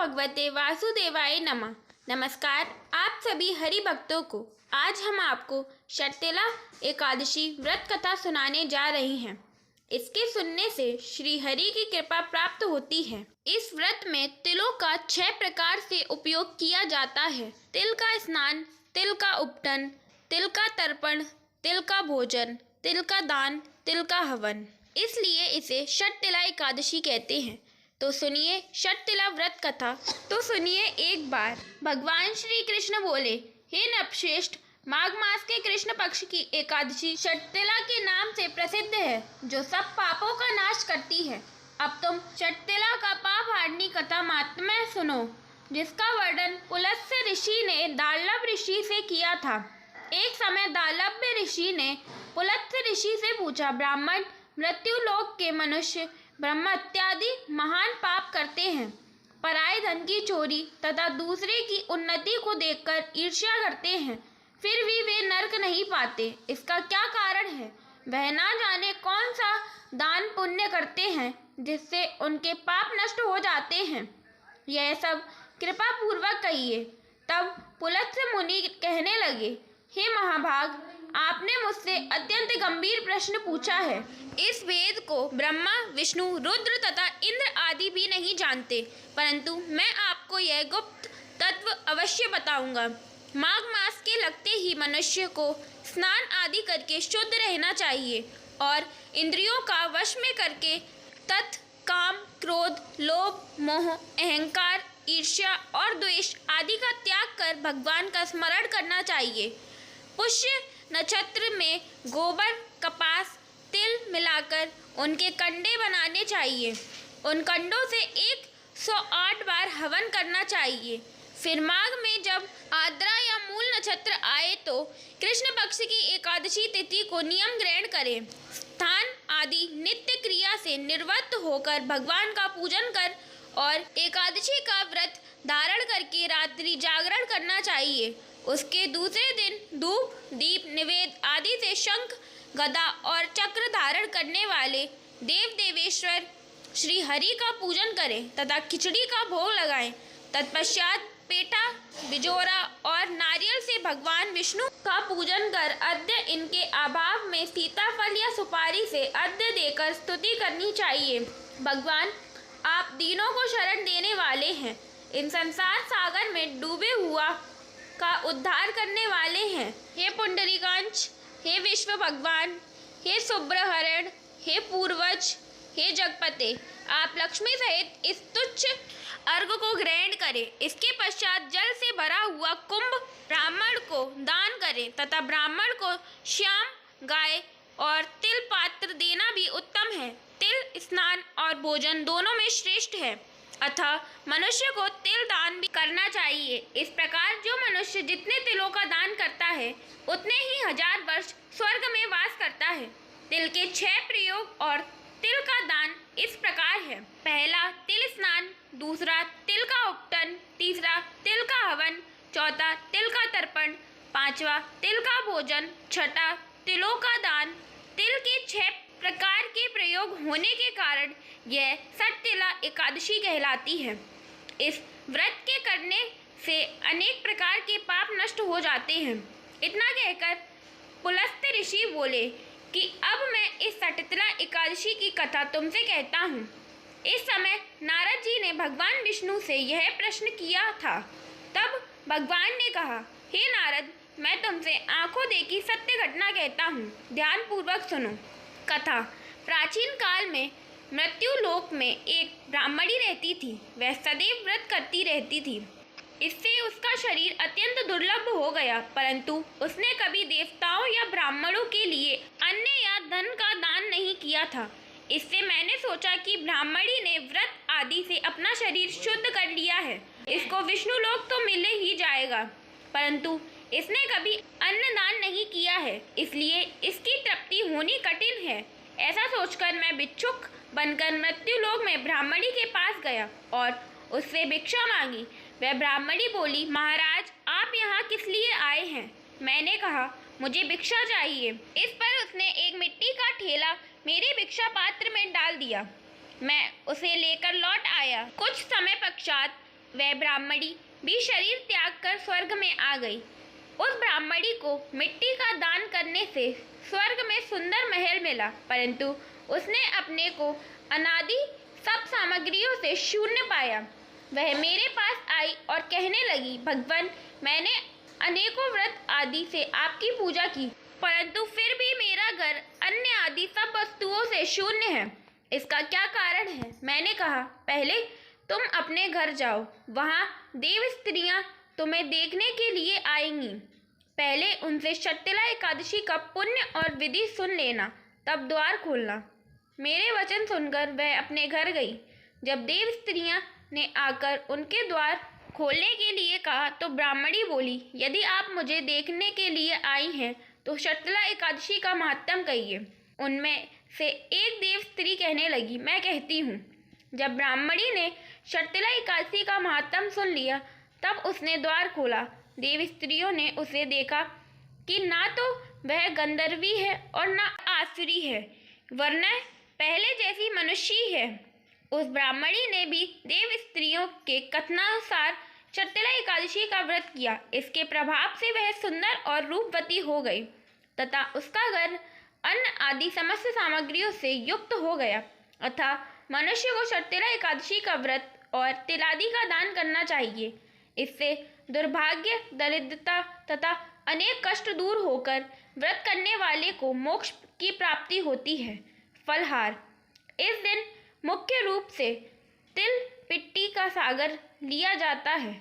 भगवते वासुदेवाय नमः। नमस्कार आप सभी हरि भक्तों को। आज हम आपको शर्तिला एकादशी व्रत कथा सुनाने जा रहे हैं। इसके सुनने से श्री हरि की कृपा प्राप्त होती है। इस व्रत में तिलों का 6 प्रकार से उपयोग किया जाता है। तिल का स्नान, तिल का उपटन, तिल का तर्पण, तिल का भोजन, तिल का दान, तिल का हवन। इसलिए इसे शर्तिला एकादशी कहते हैं। तो सुनिए शर्तिला व्रत कथा। तो सुनिए एक बार भगवान श्री कृष्ण बोले, हे नरश्रेष्ठ, माघ मास के कृष्ण पक्ष की एकादशी शर्तिला के नाम से प्रसिद्ध है, जो सब पापों का नाश करती है। अब तुम शर्तिला का पाप हारनी कथा महात्म्य सुनो, जिसका वर्णन पुलस्त्य ऋषि ने दार्लभ ऋषि से किया था। एक समय दार्लभ ऋषि ने पुलस्त्य ऋषि से पूछा, ब्राह्मण मृत्यु लोक के मनुष्य ब्रह्म इत्यादि महान पाप करते हैं, पराये धन की चोरी तथा दूसरे की उन्नति को देखकर ईर्ष्या करते हैं, फिर भी वे नरक नहीं पाते। इसका क्या कारण है? वह ना जाने कौन सा दान पुण्य करते हैं जिससे उनके पाप नष्ट हो जाते हैं। यह सब कृपा पूर्वक कहिए। तब पुलस्त्य मुनि कहने लगे, हे महाभाग, आपने मुझसे अत्यंत गंभीर प्रश्न पूछा है। इस वेद को ब्रह्मा, विष्णु, रुद्र तथा इंद्र आदि भी नहीं जानते, परंतु मैं आपको यह गुप्त तत्व अवश्य बताऊंगा। माघ मास के लगते ही मनुष्य को स्नान आदि करके शुद्ध रहना चाहिए और इंद्रियों का वश में करके तत् काम, क्रोध, लोभ, मोह, अहंकार, ईर्ष्या और द्वेष आदि का त्याग कर भगवान का स्मरण करना चाहिए। पुष्य नक्षत्र में गोबर, कपास, तिल मिलाकर उनके कंडे बनाने चाहिए। उन कंडों से 108 बार हवन करना चाहिए। फिर माघ में जब आर्द्रा या मूल नक्षत्र आए तो कृष्ण पक्ष की एकादशी तिथि को नियम ग्रहण करें। स्नान आदि नित्य क्रिया से निवृत्त होकर भगवान का पूजन कर और एकादशी का व्रत धारण करके रात्रि जागरण करना चाहिए। उसके दूसरे दिन धूप, दीप, निवेद आदि से शंख, गदा और चक्र धारण करने वाले देव देवेश्वर श्री हरि का पूजन करें तथा खिचड़ी का भोग लगाएं। तत्पश्चात पेटा, बिजोरा और नारियल से भगवान विष्णु का पूजन कर अद्य इनके अभाव में सीताफल या सुपारी से अद्य देकर स्तुति करनी चाहिए। भगवान, आप दीनों को शरण देने वाले हैं, इन संसार सागर में डूबे हुआ का उद्धार करने वाले हैं। हे पुंडरीकांच, हे विश्व भगवान, हे शुभ्रहरण, हे पूर्वज, हे जगपते, आप लक्ष्मी सहित इस तुच्छ अर्घ को ग्रहण करें। इसके पश्चात जल से भरा हुआ कुंभ ब्राह्मण को दान करें तथा ब्राह्मण को श्याम, गाय और तिल पात्र देना भी उत्तम है। तिल स्नान और भोजन दोनों में श्रेष्ठ है, अतः मनुष्य को तिल दान भी करना चाहिए। इस प्रकार जो मनुष्य जितने तिलों का दान करता है उतने ही 1000 वर्ष स्वर्ग में वास करता है। तिल के 6 प्रयोग और तिल का दान इस प्रकार है। पहला तिल स्नान, दूसरा तिल का उपटन, तीसरा तिल का हवन, चौथा तिल का तर्पण, पांचवा तिल का भोजन, छठा तिलों का दान। तिल के 6 प्रकार के प्रयोग होने के कारण यह शर्तिला एकादशी कहलाती है। इस व्रत के करने से अनेक प्रकार के पाप नष्ट हो जाते हैं। इतना कहकर पुलस्त्य ऋषि बोले कि अब मैं इस शर्तिला एकादशी की कथा तुमसे कहता हूँ। इस समय नारद जी ने भगवान विष्णु से यह प्रश्न किया था। तब भगवान ने कहा, हे नारद, मैं तुमसे आंखों देखी सत्य घटना कहता हूँ, ध्यान पूर्वक सुनो। कथा। प्राचीन काल में मृत्यु लोक में एक ब्राह्मणी रहती थी। वह सदैव व्रत करती रहती थी। इससे उसका शरीर अत्यंत दुर्लभ हो गया, परंतु उसने कभी देवताओं या ब्राह्मणों के लिए अन्न या धन का दान नहीं किया था। इससे मैंने सोचा कि ब्राह्मणी ने व्रत आदि से अपना शरीर शुद्ध कर लिया है, इसको विष्णु लोक तो मिल ही जाएगा, परंतु इसने कभी अन्न दान नहीं किया है, इसलिए इसकी तृप्ति होनी कठिन है। ऐसा सोचकर मैं भिक्षुक बनकर मृत्यु लोक में ब्राह्मणी के पास गया और उससे भिक्षा मांगी। वह ब्राह्मणी बोली, महाराज, आप यहाँ किस लिए आए हैं? मैंने कहा, मुझे भिक्षा चाहिए। इस पर उसने एक मिट्टी का ठेला मेरे भिक्षा पात्र में डाल दिया। मैं उसे लेकर लौट आया। कुछ समय पश्चात वह ब्राह्मणी भी शरीर त्याग कर स्वर्ग में आ गई। उस ब्राह्मणी को मिट्टी का दान करने से स्वर्ग में सुंदर महल मिला, परंतु उसने अपने को अनादि सब सामग्रियों से शून्य पाया। वह मेरे पास आई और कहने लगी, भगवान, मैंने अनेकों व्रत आदि से आपकी पूजा की, परंतु फिर भी मेरा घर अन्य आदि सब वस्तुओं से शून्य है। इसका क्या कारण है? मैंने कहा, पहले तुम अपने घर जाओ, वहाँ देव स्त्रियाँ तुम्हें देखने के लिए आएंगी। पहले उनसे शर्तिला एकादशी का पुण्य और विधि सुन लेना, तब द्वार खोलना। मेरे वचन सुनकर वह अपने घर गई। जब देव स्त्रियाँ ने आकर उनके द्वार खोलने के लिए कहा तो ब्राह्मणी बोली, यदि आप मुझे देखने के लिए आई हैं तो शर्तिला एकादशी का महात्म कहिए। उनमें से एक देव स्त्री कहने लगी, मैं कहती हूँ। जब ब्राह्मणी ने शर्तिला एकादशी का महात्म सुन लिया तब उसने द्वार खोला। देव स्त्रियों ने उसे देखा कि ना तो वह गंधर्वी है और ना आसुरी है, वरना पहले जैसी मनुष्य ही है। उस ब्राह्मणी ने भी देव स्त्रियों के कथनानुसार शर्तिला एकादशी का व्रत किया। इसके प्रभाव से वह सुंदर और रूपवती हो गई तथा उसका घर अन्न आदि समस्त सामग्रियों से युक्त हो गया। अतः मनुष्य को शर्तिला एकादशी का व्रत और तिलादि का दान करना चाहिए। इससे दुर्भाग्य, दरिद्रता तथा अनेक कष्ट दूर होकर व्रत करने वाले को मोक्ष की प्राप्ति होती है। फलहार, इस दिन मुख्य रूप से तिल पिट्टी का सागर लिया जाता है।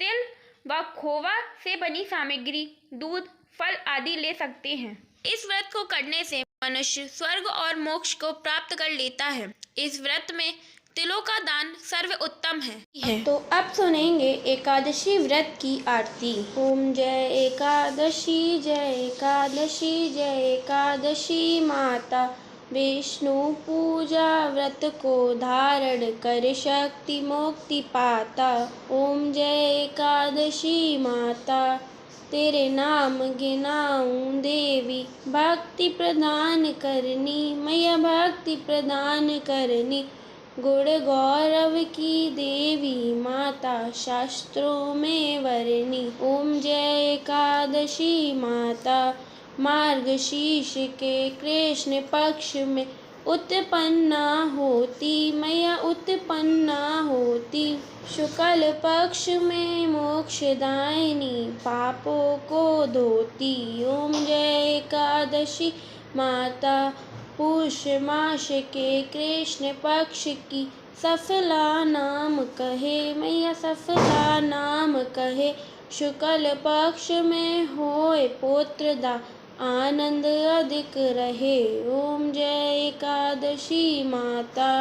तिल व खोवा से बनी सामग्री, दूध, फल आदि ले सकते हैं। इस व्रत को करने से मनुष्य स्वर्ग और मोक्ष को प्राप्त कर लेता है। इस व्रत में तिलों का दान सर्वोत्तम है। तो अब सुनेंगे एकादशी व्रत की आरती। ओम जय एकादशी, जय एकादशी, जय एकादशी माता। विष्णु पूजा व्रत को धारण कर शक्ति मुक्ति पाता। ओम जय एकादशी माता, तेरे नाम गिनाऊं देवी, भक्ति प्रदान करनी, मैया भक्ति प्रदान करनी। गुण गौरव की देवी माता, शास्त्रों में वरनी। ओम जय एकादशी माता, मार्गशीर्ष के कृष्ण पक्ष में उत्पन्ना होती, मैया उत्पन्ना होती। शुक्ल पक्ष में मोक्षदायिनी, पापों को धोती। ओम जय एकादशी माता, पुष मास के कृष्ण पक्ष की सफला नाम कहे, मैया सफला नाम कहे। शुक्ल पक्ष में होए पुत्रदा, आनंद अधिक रहे। ओम जय एकादशी माता,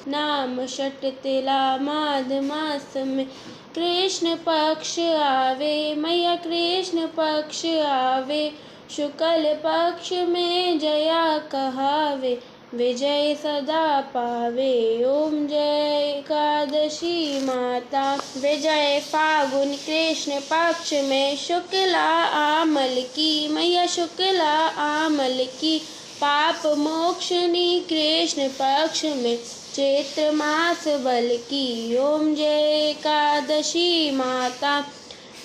नाम शर्तिला माघ मास में कृष्ण पक्ष आवे, मैया कृष्ण पक्ष आवे। शुक्ल पक्ष में जया कहावे, विजय सदा पावे। ओम जय एकादशी माता, विजय फागुन कृष्ण पक्ष में शुक्ला आमल की, मैया शुक्ला आमल की। पाप मोक्षनी कृष्ण पक्ष में चैत्र मास बल की। ओम जय एकादशी माता,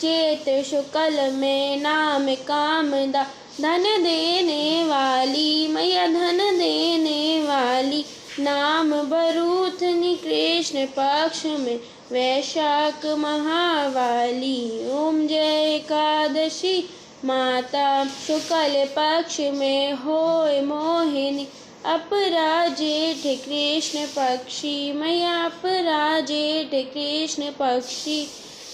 चैत्र शुक्ल में नाम कामदा, धन देने वाली, मैया धन देने वाली। नाम भरूथनी कृष्ण पक्ष में वैशाख महावाली। ओम जय एकादशी माता, शुक्ल पक्ष में होए मोहिनी, अपरा जेठ कृष्ण पक्षी, मैया अपरा जेठ कृष्ण पक्षी।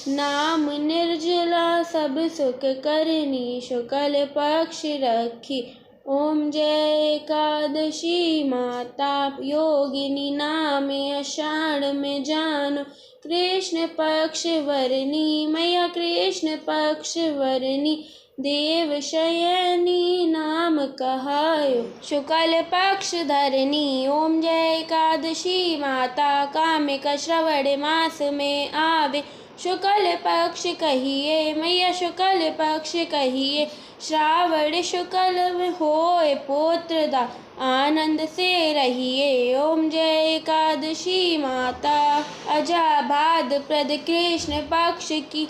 नाम निर्जला सब सुख करनी, शुक्ल पक्ष रखी। ओम जय एकादशी माता, योगिनी नाम आषाढ़ में जानो, कृष्ण पक्ष वरनी, मैया कृष्ण पक्ष वरनी। देव शयनी नाम कहायो। शुक्ल पक्ष धरनी ओम जय एकादशी माता, कामिक श्रवण मास में आवे। शुक्ल पक्ष कहिए मैया शुक्ल पक्ष कहिए, श्रावण शुक्ल में होए पुत्रदा, आनंद से रहिए ओम जय एकादशी माता। अजाभाद प्रद कृष्ण पक्ष की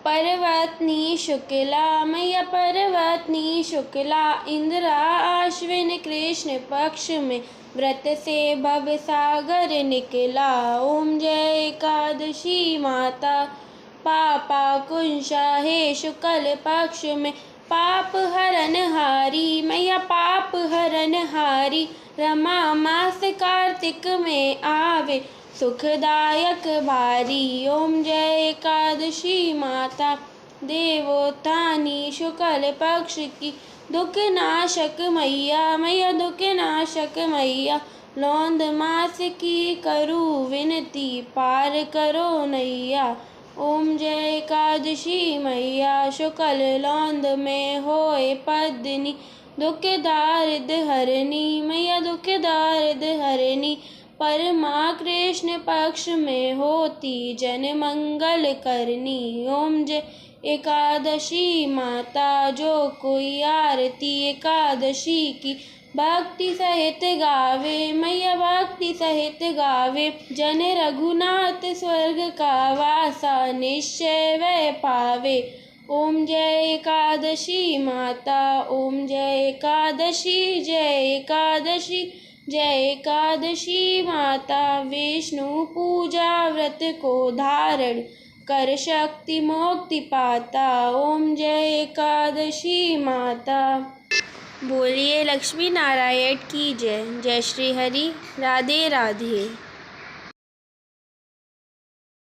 पर्वतनी शुक्ला, मैया पर्वतनी शुक्ला, इंद्रा आश्विन कृष्ण पक्ष में व्रत से भव सागर निकला ओम जय एकादशी माता। पापा कुंशा है शुक्ल पक्ष में, पाप हरन हारी मैया पाप हरन हारी। रमा मास कार्तिक में आवे, सुखदायक भारी ओम जय एकादशी माता। देवोत्थानी शुक्ल पक्ष की दुख नाशक मैया, मैया दुख नाशक मैया। लौंद मास की करू विनती, पार करो नैया ओम जय एकादशी मैया। शुक्ल लौंद में होए पद्मिनी, दुख दारिद हरनी मैया दुख दारिद हरनी। परमा कृष्ण पक्ष में होती जन मंगल करनी ओम जय एकादशी माता। जो कोई आरती एकादशी की भक्ति सहित गावे, मैया भक्ति सहित गावे। जन रघुनाथ स्वर्ग का वासा, निश्चय वह पावे ओम जय एकादशी माता। ओम जय एकादशी जय एकादशी जय एकादशी माता। विष्णु पूजा व्रत को धारण कर शक्ति मुक्ति पाता ओम जय एकादशी माता। बोलिए लक्ष्मी नारायण की जय। जय श्री हरि। राधे राधे।